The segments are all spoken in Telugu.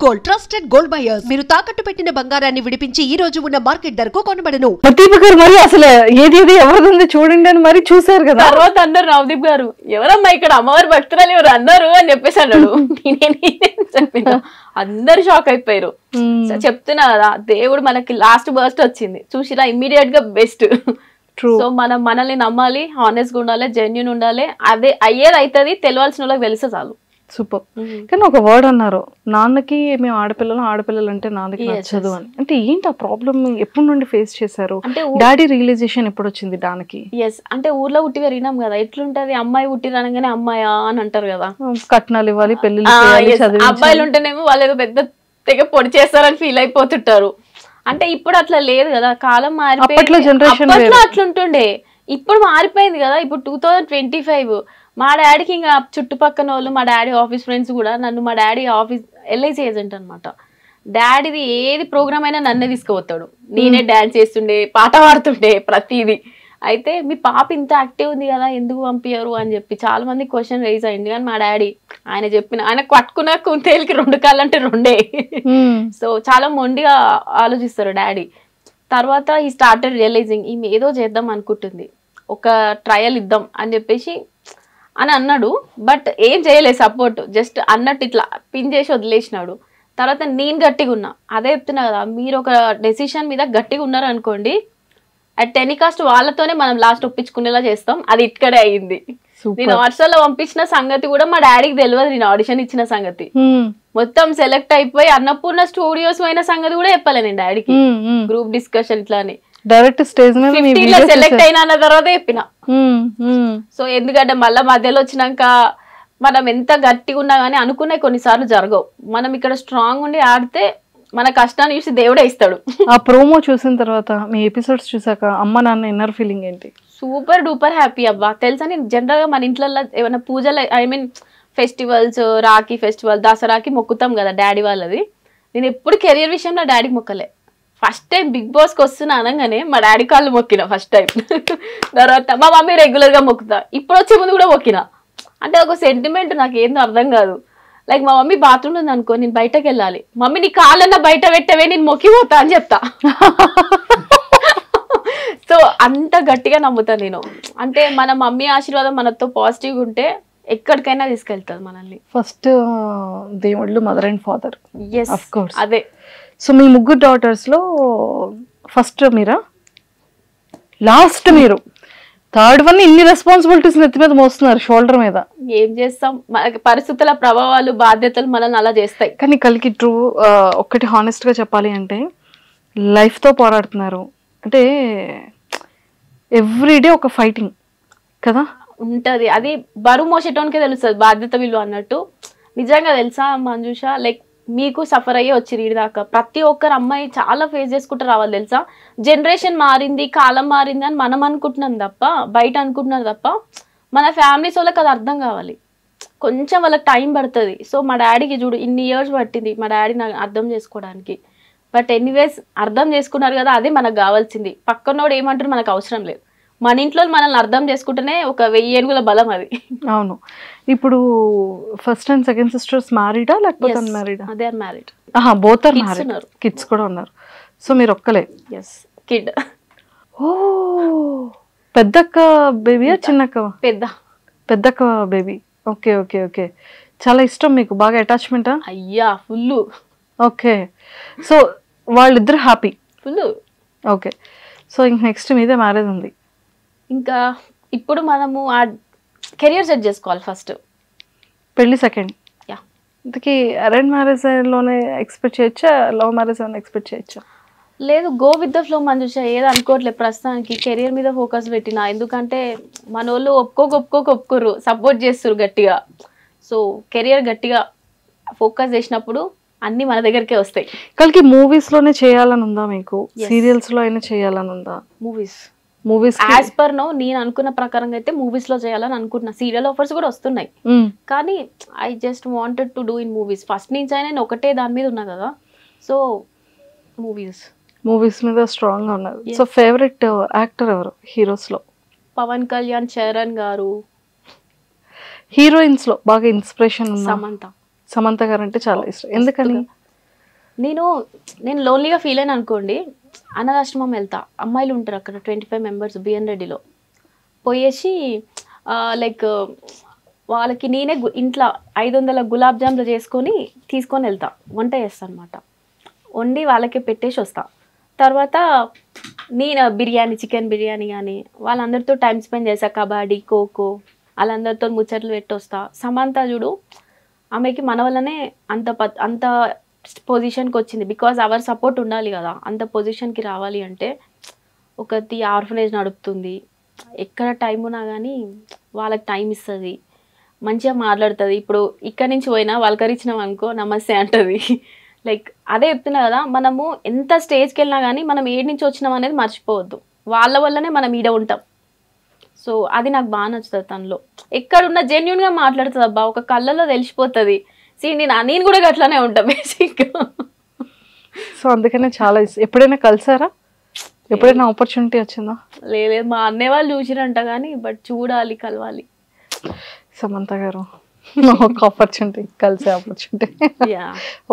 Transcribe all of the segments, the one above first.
Gold trusted gold buyers. మీరు తాకట్టు పెట్టిన బంగారాన్ని విడిపించి ఈ రోజు ఉన్న మార్కెట్ ధరకు కొనబడను. దీపక్ గారు మరి అసలు ఏది ఎవరిది చూడండి అని మరి చూసారు కదా. తర్వాత అన్నారు నవదీప్ గారు, ఎవరమ్మా ఇక్కడ అమ్మవారి భక్తురాలు ఎవరు అన్నారు అని చెప్పేసి అన్నాడు. చెప్పిన అందరు షాక్ అయిపోయారు. చెప్తున్నా కదా, దేవుడు మనకి లాస్ట్ బర్స్ట్ వచ్చింది చూసిరా, ఇమ్మీడియట్ గా బెస్ట్. సో మనం మనల్ని నమ్మాలి, హానెస్ట్ గా ఉండాలి, జెన్యూన్ ఉండాలి. అదే అయ్యేది అవుతుంది, తెలియాల్సిన వాళ్ళకి తెలిసే చాలు. సూపర్. కానీ ఒక వర్డ్ అన్నారు, నాన్నకి మేము ఆడపిల్లలు అంటే నాన్నకి నచ్చదు అని. అంటే ఏంటి ఆ ప్రాబ్లమ్, ఎప్పటి నుండి ఫేస్ చేశారు? అంటే డాడీ రియలైజేషన్ ఎప్పుడు వచ్చింది దానికి? ఎస్, అంటే ఊర్లో పుట్టి పెరిగినాం కదా, ఎట్లుంటది అమ్మాయి పుట్టిరనగానే అమ్మాయా అని అంటారు కదా, కట్నాలు ఇవ్వాలి, పెళ్లి. అబ్బాయిలు ఉంటేనేమో వాళ్ళు ఏదో పెద్ద తెగ పొడి చేస్తారని ఫీల్ అయిపోతుంటారు. అంటే ఇప్పుడు అట్లా లేదు కదా, కాలం మారిపోయింది. అప్పట్లో అట్లుంటుండే, ఇప్పుడు మారిపోయింది కదా. ఇప్పుడు 2025 మా డాడీకి ఇంకా చుట్టుపక్కల వాళ్ళు, మా డాడీ ఆఫీస్ ఫ్రెండ్స్ కూడా నన్ను, మా డాడీ ఆఫీస్ ఎల్ఐసి ఏజెంట్ అనమాట, డాడీది ఏది ప్రోగ్రామ్ అయినా నన్నే తీసుకుపోతాడు. నేనే డాన్స్ చేస్తుండే, పాట పాడుతుండే, ప్రతిదీ. అయితే మీ పాప ఇంత యాక్టివ్ ఉంది కదా, ఎందుకు పంపించారు అని చెప్పి చాలా మంది క్వశ్చన్ రైజ్ అయింది. కానీ మా డాడీ ఆయన పట్టుకున్న కుంతేలికి 2 కాళ్ళు అంటే 2. సో చాలా మొండిగా ఆలోచిస్తారు డాడీ. తర్వాత ఈ స్టార్టెడ్ రియలైజింగ్, ఈమె ఏదో చేద్దాం అనుకుంటుంది, ఒక ట్రయల్ ఇద్దాం అని చెప్పేసి అని అన్నాడు. బట్ ఏం చేయలేదు, సపోర్ట్ జస్ట్ అన్నట్టు ఇట్లా పిన్ చేసి వదిలేసినాడు. తర్వాత నేను గట్టిగా ఉన్నా. అదే చెప్తున్నా కదా, మీరు ఒక డెసిషన్ మీద గట్టిగా ఉన్నారు అనుకోండి, అట్ ఎనీ కాస్ట్ వాళ్ళతోనే మనం లాస్ట్ ఒప్పించుకునేలా చేస్తాం. అది ఇక్కడే అయ్యింది. నేను వాట్సాప్ లో పంపించిన సంగతి కూడా మా డాడీకి తెలియదు, నేను ఆడిషన్ ఇచ్చిన సంగతి. మొత్తం సెలెక్ట్ అయిపోయి అన్నపూర్ణ స్టూడియోస్ అయిన సంగతి కూడా చెప్పాలి నేను డాడీకి. గ్రూప్ డిస్కషన్ ఇట్లా అని డైరెక్ట్ స్టేజ్ మీద సెలెక్ట్ అయినా అన్న తర్వాత చెప్పిన. సో ఎందుకంటే మళ్ళా మధ్యలో వచ్చినాక మనం ఎంత గట్టిగా ఉన్నా గానీ అనుకునే కొన్నిసార్లు జరగవు. మనం ఇక్కడ స్ట్రాంగ్ ఉండి ఆడితే మన కష్టాన్ని చూసి దేవుడే ఇస్తాడు. ఆ ప్రోమో చూసిన తర్వాత, మీ ఎపిసోడ్స్ చూసాక అమ్మ నాన్న ఇన్నర్ ఫీలింగ్ ఏంటి? సూపర్ డూపర్ హ్యాపీ అబ్బా. తెలుసా, నేను జనరల్ గా మన ఇంట్లో ఏమైనా పూజలు, I mean festivals, Rakhi festival, దసరాకి మొక్కుతాం కదా డాడీ వాళ్ళది. నేను ఎప్పుడు కెరియర్ విషయంలో డాడీకి మొక్కలే. ఫస్ట్ టైం బిగ్ బాస్కి వస్తున్నా అనగానే మా డాడీ కాళ్ళు మొక్కిన ఫస్ట్ టైం. తర్వాత మా మమ్మీ రెగ్యులర్ గా మొక్కుతా, ఇప్పుడు వచ్చే ముందు కూడా మొక్కిన. అంటే ఒక సెంటిమెంట్ నాకు ఏందో అర్థం కాదు. లైక్ మా మమ్మీ బాత్రూమ్ ఉంది అనుకో, నేను బయటకు వెళ్ళాలి, మమ్మీ నీ కాళ్ళన్నా బయట పెట్టవే, నేను మొక్కిపోతా అని చెప్తా. సో అంత గట్టిగా నమ్ముతా నేను. అంటే మన మమ్మీ ఆశీర్వాదం మనతో పాజిటివ్గా ఉంటే ఎక్కడికైనా తీసుకెళ్తారు మనల్ని. ఫస్ట్ దేవుళ్ళు mother and father. Of course అదే. సో మీ 3 డాటర్స్ లో ఫస్ట్ మీరా, లాస్ట్ మీరు, థర్డ్ వన్ ఇన్ని రెస్పాన్సిబిలిటీస్ నెత్తి మీద మోస్తున్నారు, షోల్డర్ మీద. ఏం చేస్తాం, మనకి పరిస్థితుల ప్రభావాలు, బాధ్యతలు మనల్ని అలా చేస్తాయి. కానీ కలికి ట్రూ ఒక్కటి హానెస్ట్ గా చెప్పాలి అంటే, లైఫ్ తో పోరాడుతున్నారు అంటే ఎవ్రీడే ఒక ఫైటింగ్ కదా ఉంటది. అది బరువు మోసేటోనికే తెలుస్తుంది బాధ్యత విలువ అన్నట్టు. నిజంగా తెలుసా మంజుష, లైక్ మీకు సఫర్ అయ్యే వచ్చి రీడ్ దాకా ప్రతి ఒక్కరు అమ్మాయి చాలా ఫేస్ చేసుకుంటూ రావాలి తెలుసా. జనరేషన్ మారింది, కాలం మారింది అని మనం అనుకుంటున్నాం తప్ప, బయట అనుకుంటున్నారు తప్ప, మన ఫ్యామిలీస్ వాళ్ళకి అది అర్థం కావాలి. కొంచెం వాళ్ళకి టైం పడుతుంది. సో మా డాడీకి చూడు ఇన్ని ఇయర్స్ పట్టింది మా డాడీ నాకు అర్థం చేసుకోవడానికి. బట్ ఎనీవేస్ అర్థం చేసుకున్నారు కదా, అదే మనకు కావాల్సింది. పక్కనోడు ఏమంటారు మనకు అవసరం లేదు, మన ఇంట్లో మనల్ని అర్థం చేసుకుంటేనే ఒక 1000 ఏనుగుల బలం అది. అవును. ఇప్పుడు ఫస్ట్ అండ్ సెకండ్ సిస్టర్స్ మ్యారీడా లేకపోతే అన్మ్యారీడా? They are married. Both are married, kids కూడా ఉన్నారు. సో మీరు ఒక్కలే? Yes, kid. ఓ, పెద్దక్క బేబీయా చిన్నక్క? పెద్దక్క బేబీ. Okay okay okay. చాలా ఇష్టం మీకు, బాగా అటాచ్మెంటా? అయ్యా ఫుల్. ఓకే. సో వాళ్ళిద్దరు హ్యాపీ? ఫుల్. ఓకే. సో ఇంక నెక్స్ట్ మీదే మ్యారేజ్ ఉంది. ఇంకా ఇప్పుడు మనము ఆ కెరియర్ సెట్ చేసుకోవాలి ఫస్ట్, పెళ్లి సెకండ్. ఇంతకీ అరేంజ్ మ్యారేజ్ లోనే ఎక్స్పెక్ట్ చేయొచ్చా, లవ్ మ్యారేజ్ అని ఎక్స్పెక్ట్ చేయొచ్చా? లేదు, go with the flow Manjusha. ఏది అనుకోవట్లేదు ప్రస్తుతానికి, కెరియర్ మీద ఫోకస్ పెట్టిన. ఎందుకంటే మన వాళ్ళు ఒప్పుకోరు, సపోర్ట్ చేస్తారు గట్టిగా. సో కెరియర్ గట్టిగా ఫోకస్ చేసినప్పుడు అన్ని మన దగ్గరకే వస్తాయి. కలికి మూవీస్ లోనే చేయాలని ఉందా మీకు? సీరియల్స్ లో అయినా చేయాలని ఉందా? మూవీస్ యాజ్ పర్ నో నేను అనుకున్న ప్రకారంగా అయితే మూవీస్ లో చేయాలని అనుకుంటున్నా. సీరియల్ ఆఫర్స్ కూడా వస్తున్నాయి, కానీ I just wanted to do in movies. First నుంచి అయినా నేను ఒకటే దాని మీద ఉన్నా కదా. సో మూవీస్ మీద స్ట్రాంగ్ గా ఉన్నారు. సో ఫేవరెట్ యాక్టర్ ఎవరు హీరోస్ లో? పవన్ కళ్యాణ్, చరణ్ గారు. హీరోయిన్స్ లో బాగా ఇన్స్పిరేషన్ సమంత. సమంత గారు అంటే చాలా ఇష్టం. ఎందుకని? నేను లోన్లీగా ఫీల్ అయినా అనుకోండి, అనాథాశ్రమం వెళ్తా, అమ్మాయిలు ఉంటారు అక్కడ 25 మెంబర్స్ బిఎన్ రెడ్డిలో పోయేసి లైక్ వాళ్ళకి నేనే ఇంట్లో 500 గులాబ్ జామ్లు చేసుకొని తీసుకొని వెళ్తా, వంట చేస్తా అనమాట, వండి వాళ్ళకే పెట్టేసి వస్తా. తర్వాత నేను బిర్యానీ, చికెన్ బిర్యానీ కానీ వాళ్ళందరితో టైం స్పెండ్ చేస్తా, కబడ్డీ, ఖోఖో వాళ్ళందరితో ముచ్చట్లు పెట్టి వస్తా. సమంత చూడు, ఆమెకి మన వల్లనే అంత పొజిషన్కి వచ్చింది, బికాజ్ అవర్ సపోర్ట్ ఉండాలి కదా. అంత పొజిషన్కి రావాలి అంటే ఒకటి ఆర్ఫనేజ్ నడుపుతుంది, ఎక్కడ టైం ఉన్నా కానీ వాళ్ళకి టైం ఇస్తుంది, మంచిగా మాట్లాడుతుంది. ఇప్పుడు ఇక్కడ నుంచి పోయినా వాళ్ళకరిచ్చినాం అనుకో నమస్తే అంటుంది. లైక్ అదే చెప్తున్నా కదా, మనము ఎంత స్టేజ్కి వెళ్ళినా కానీ మనం ఏడు నుంచి వచ్చినాం అనేది మర్చిపోవద్దు, వాళ్ళ వల్లనే మనం ఈడ ఉంటాం. సో అది నాకు బాగా నచ్చుతుంది తనలో. ఎక్కడున్నా జెన్యున్గా మాట్లాడుతుంది అబ్బా, ఒక కళ్ళలో తెలిసిపోతుంది. నేను కూడా అట్లానే ఉంటా బేసిక్గా. సో అందుకనే చాలా ఎప్పుడైనా కలిసారా? ఎప్పుడైనా ఆపర్చునిటీ వచ్చిందా? లేదు, మా అన్నయ్య వాళ్ళు చూసిరంట కానీ, బట్ చూడాలి, కలవాలి. సమంత గారు ఒక ఆపర్చునిటీ, కలిసే ఆపర్చునిటీ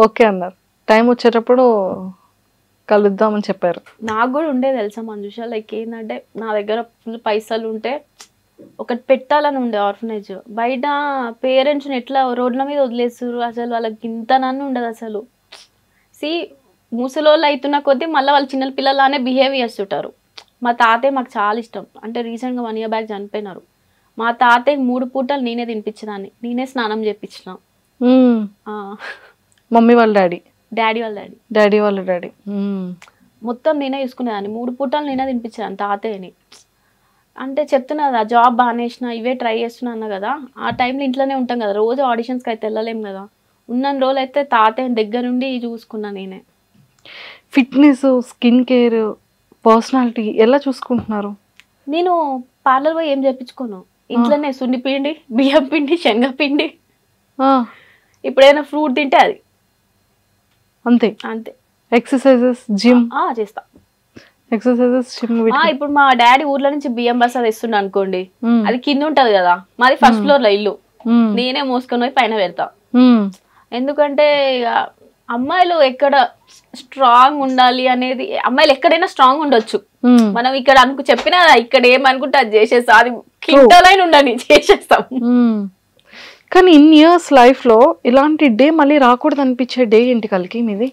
ఓకే అన్నారు. టైం వచ్చేటప్పుడు కలుద్దామని చెప్పారు. నాకు కూడా ఉండే తెలుసా మంజుష, లైక్ ఏంటంటే నా దగ్గర ఫుల్ పైసలు ఉంటే ఒకటి పెట్టాలని ఉండే ఆర్ఫనేజ్. బయట పేరెంట్స్ని ఎట్లా రోడ్ల మీద వదిలేస్తారు, అసలు వాళ్ళకి ఇంత నన్ను ఉండదు అసలు. ముసలోళ్ళు అవుతున్న కొద్దీ మళ్ళీ వాళ్ళు చిన్న పిల్లలానే బిహేవ్ చేస్తుంటారు. మా తాతయ్య మాకు చాలా ఇష్టం, అంటే రీసెంట్గా 1 year బ్యాక్ చనిపోయినారు. మా తాతయ్యకి 3 పూటలు నేనే తినిపించేదాన్ని, నేనే స్నానం చేయించిన. మమ్మీ వాళ్ళ డాడీ వాళ్ళ డాడీ మొత్తం నేనే చూసుకునేదాన్ని. 3 పూటలు నేనే తినిపించేదాన్ని తాతయ్యని. అంటే చెప్తున్నా కదా, జాబ్ బాగానేసిన, ఇవే ట్రై చేస్తున్నా అన్న కదా, ఆ టైంలో ఇంట్లోనే ఉంటాం కదా, రోజు ఆడిషన్స్కి అయితే వెళ్ళలేము కదా. ఉన్న రోజులు అయితే తాతయ్య దగ్గర నుండి చూసుకున్నా నేనే. ఫిట్నెస్, స్కిన్ కేర్, పర్సనాలిటీ ఎలా చూసుకుంటున్నారు? నేను పార్లర్ పోయి ఏం చెప్పించుకోను, ఇంట్లోనే సున్నిపిండి, బియ్యం పిండి, శనగపిండి, ఇప్పుడైనా ఫ్రూట్ తింటే అది అంతే. ఎక్సర్సైజెస్, జిమ్ చేస్తా. Exercises, gym. ఇప్పుడు మా డాడీ ఊర్లో నుంచి బియ్యం బస్తా తెస్తుండ అనుకోండి, అది కింద ఉంటది కదా, మాది ఫస్ట్ ఫ్లోర్ లో ఇల్లు, నేనే మోసుకొని పోయి పైన పెడతా. ఎందుకంటే అమ్మాయిలు ఎక్కడ స్ట్రాంగ్ ఉండాలి అనేది, అమ్మాయిలు ఎక్కడైనా స్ట్రాంగ్ ఉండొచ్చు. మనం ఇక్కడ చెప్పినా ఇక్కడ ఏమనుకుంటే అది చేసేస్తాం, అది కింటలైన ఉండని చేసేస్తాం. కానీ ఇన్ ఇయర్స్ లైఫ్ లో ఇలాంటి డే మళ్ళీ రాకూడదు అనిపించే డే ఏంటి కలికి మీది?